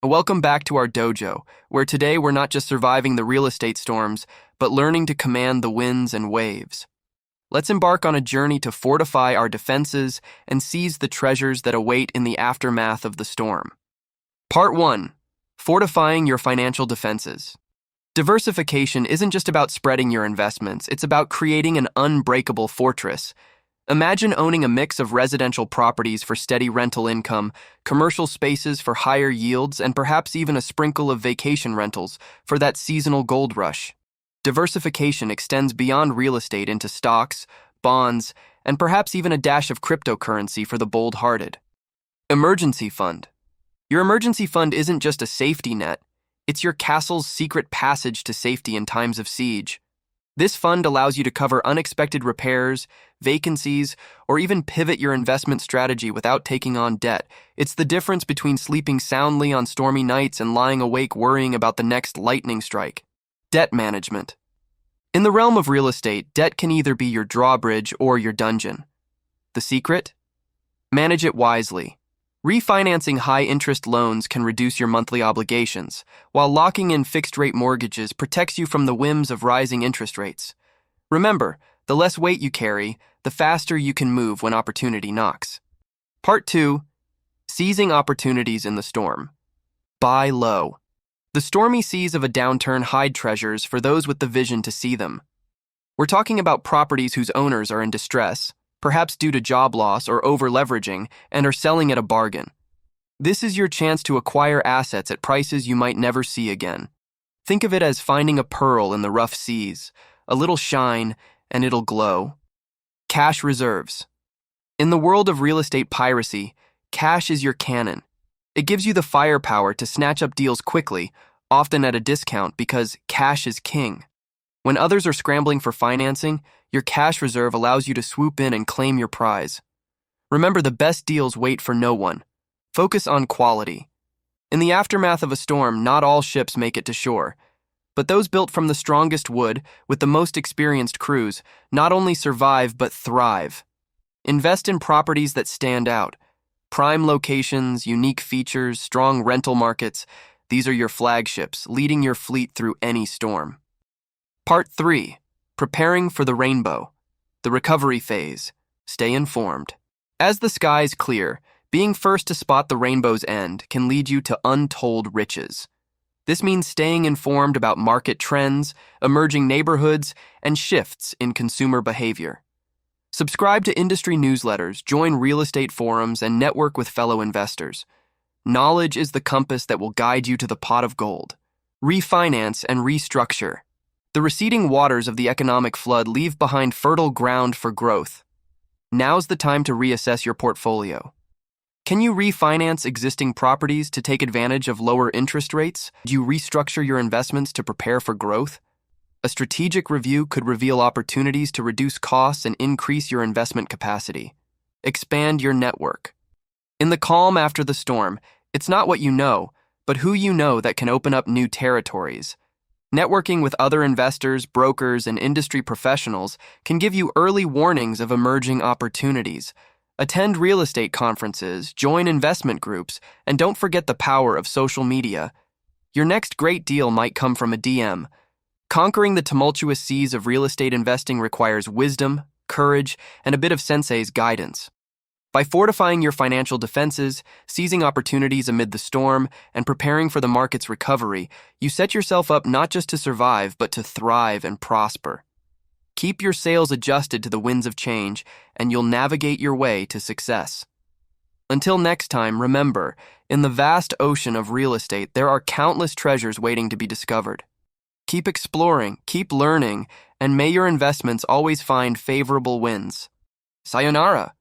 Welcome back to our dojo, where today we're not just surviving the real estate storms, but learning to command the winds and waves. Let's embark on a journey to fortify our defenses and seize the treasures that await in the aftermath of the storm. Part 1. Fortifying your financial defenses. Diversification isn't just about spreading your investments, it's about creating an unbreakable fortress. Imagine owning a mix of residential properties for steady rental income, commercial spaces for higher yields, and perhaps even a sprinkle of vacation rentals for that seasonal gold rush. Diversification extends beyond real estate into stocks, bonds, and perhaps even a dash of cryptocurrency for the bold-hearted. Emergency fund. Your emergency fund isn't just a safety net, it's your castle's secret passage to safety in times of siege. This fund allows you to cover unexpected repairs, vacancies, or even pivot your investment strategy without taking on debt. It's the difference between sleeping soundly on stormy nights and lying awake worrying about the next lightning strike. Debt management. In the realm of real estate, debt can either be your drawbridge or your dungeon. The secret? Manage it wisely. Refinancing high-interest loans can reduce your monthly obligations, while locking in fixed-rate mortgages protects you from the whims of rising interest rates. Remember, the less weight you carry, the faster you can move when opportunity knocks. Part 2. Seizing opportunities in the storm. Buy low. The stormy seas of a downturn hide treasures for those with the vision to see them. We're talking about properties whose owners are in distress, perhaps due to job loss or over-leveraging, and are selling at a bargain. This is your chance to acquire assets at prices you might never see again. Think of it as finding a pearl in the rough seas, a little shine, and it'll glow. Cash reserves. In the world of real estate piracy, cash is your cannon. It gives you the firepower to snatch up deals quickly, often at a discount because cash is king. When others are scrambling for financing, your cash reserve allows you to swoop in and claim your prize. Remember, the best deals wait for no one. Focus on quality. In the aftermath of a storm, not all ships make it to shore, but those built from the strongest wood, with the most experienced crews, not only survive but thrive. Invest in properties that stand out. Prime locations, unique features, strong rental markets, these are your flagships, leading your fleet through any storm. Part 3. Preparing for the rainbow. The recovery phase. Stay informed. As the skies clear, being first to spot the rainbow's end can lead you to untold riches. This means staying informed about market trends, emerging neighborhoods, and shifts in consumer behavior. Subscribe to industry newsletters, join real estate forums, and network with fellow investors. Knowledge is the compass that will guide you to the pot of gold. Refinance and restructure. The receding waters of the economic flood leave behind fertile ground for growth. Now's the time to reassess your portfolio. Can you refinance existing properties to take advantage of lower interest rates? Do you restructure your investments to prepare for growth? A strategic review could reveal opportunities to reduce costs and increase your investment capacity. Expand your network. In the calm after the storm, it's not what you know, but who you know that can open up new territories. Networking with other investors, brokers, and industry professionals can give you early warnings of emerging opportunities. Attend real estate conferences, join investment groups, and don't forget the power of social media. Your next great deal might come from a DM. Conquering the tumultuous seas of real estate investing requires wisdom, courage, and a bit of sensei's guidance. By fortifying your financial defenses, seizing opportunities amid the storm, and preparing for the market's recovery, you set yourself up not just to survive, but to thrive and prosper. Keep your sails adjusted to the winds of change, and you'll navigate your way to success. Until next time, remember, in the vast ocean of real estate, there are countless treasures waiting to be discovered. Keep exploring, keep learning, and may your investments always find favorable winds. Sayonara.